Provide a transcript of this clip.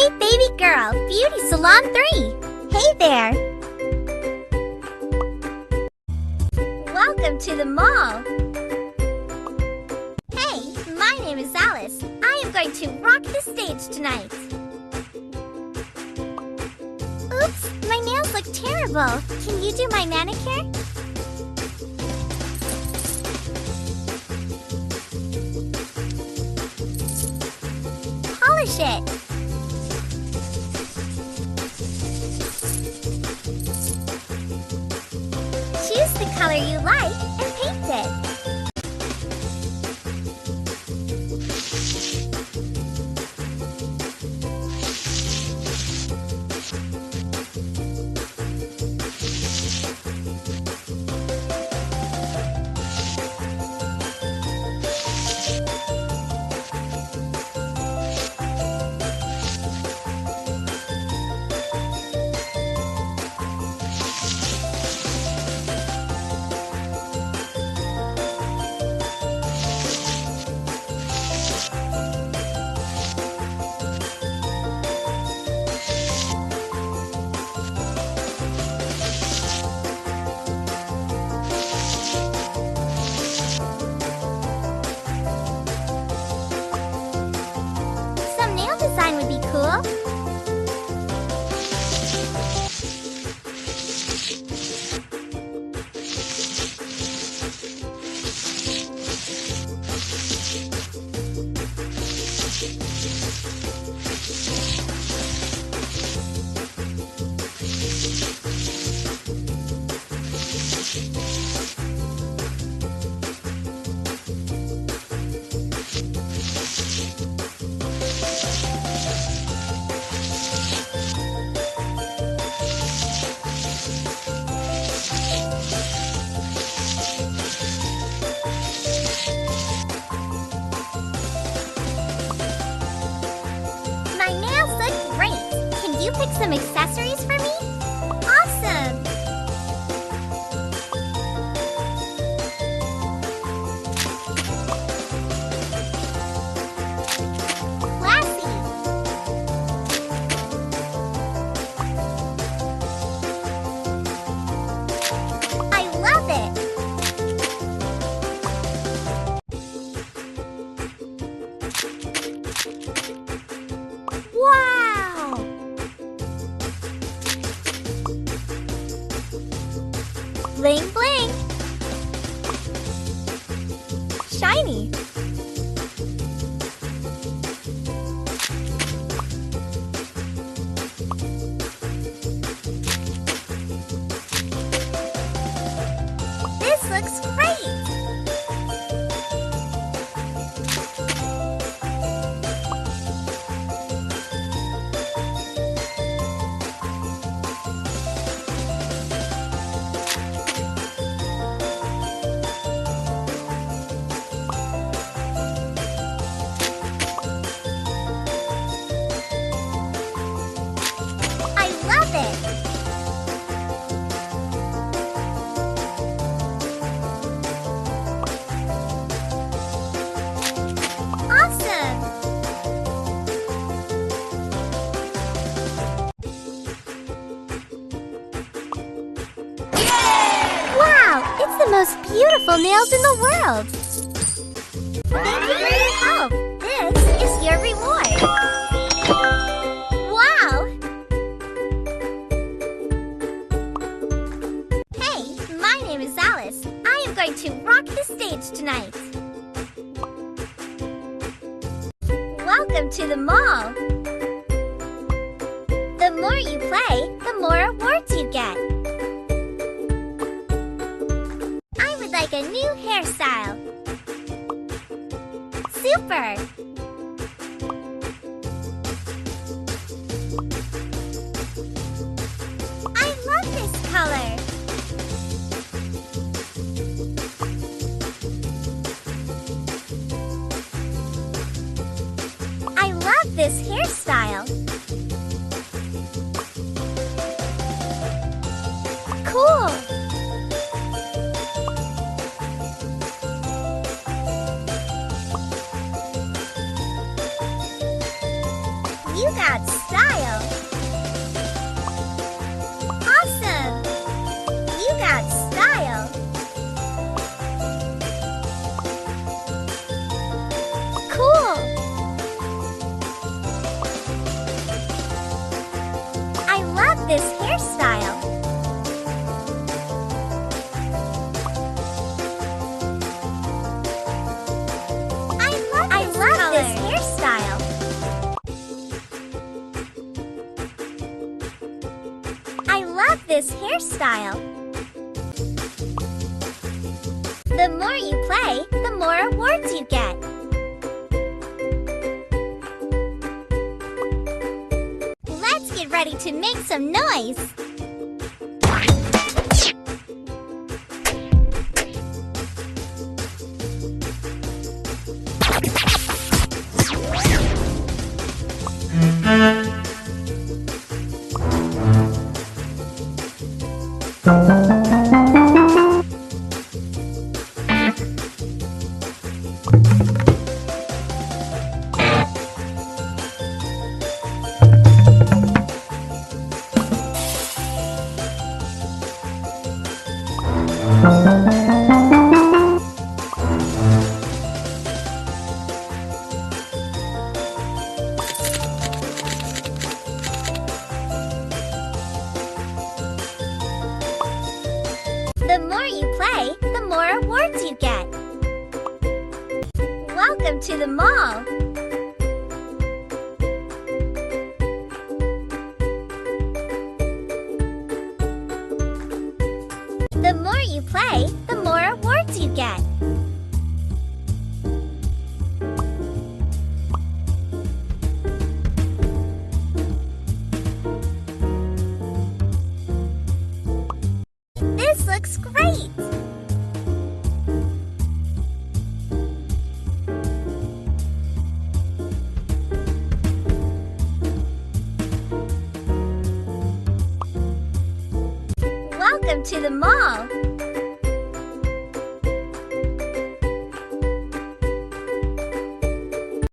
Hey baby girl, Beauty Salon 3! Hey there! Welcome to the mall! Hey, my name is Alice. I am going to rock the stage tonight. Oops, my nails look terrible. Can you do my manicure? Polish it. Choose the color you like and paint it. Design would be cool. You pick some accessories for me? Awesome! Classy! I love it! Wow! Bling bling! Shiny! This looks great! It's the most beautiful nails in the world! Thank you for your help! This is your reward! Wow! Hey, my name is Alice. I am going to rock the stage tonight! Welcome to the mall! The more you play, the more awards you get! Like a new hairstyle. Super! I love this color. I love this hairstyle. Cool! You got style. Awesome. You got style. Cool. I love this hairstyle. I love this hairstyle. I love this hairstyle. The more you play, the more awards you get. Let's get ready to make some noise. The more you play, the more awards you get. Welcome to the mall. The more you play, the more awards you get. This looks great! Welcome to the mall!